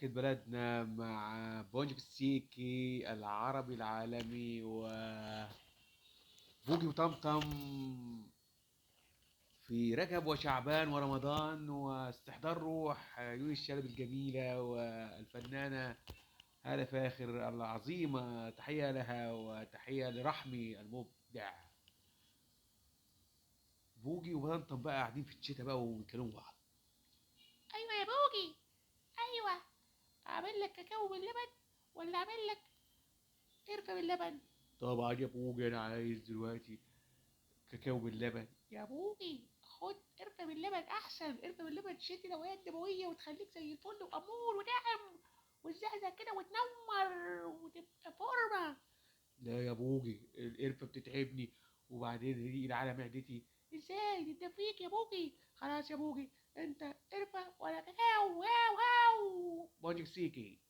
ضحكة بلدنا مع بونجيك السيكي العربي العالمي وبوجي وطمطم في رجب وشعبان ورمضان واستحضار روح يونس الشلبي الجميلة والفنانة هالة فاخر العظيمة، تحية لها وتحية لرحمي المبدع. بوجي وطمطم بقى قاعدين في الشتاء بقى وبيكلموا بعض. ايوه يا بوجي. ايوه. اعمل لك كاكاو باللبن ولا اعمل لك قرفه باللبن؟ طبعا يا بوجي انا عايز دلوقتي كاكاو باللبن. يا بوجي خد قرفه باللبن احسن. قرفه باللبن تشد الهوايه الدمويه وتخليك زي الفل وامور وناعم وتزهزه كده وتنمر وتبقى فورمه. لا يا بوجي القرفة بتتعبني وبعدين هي على معدتي. ازاي انت فيك يا بوجي؟ خلاص يا بوجي، انت قرفه ولا كاكاو؟ واو واو. بونجيك سيكي.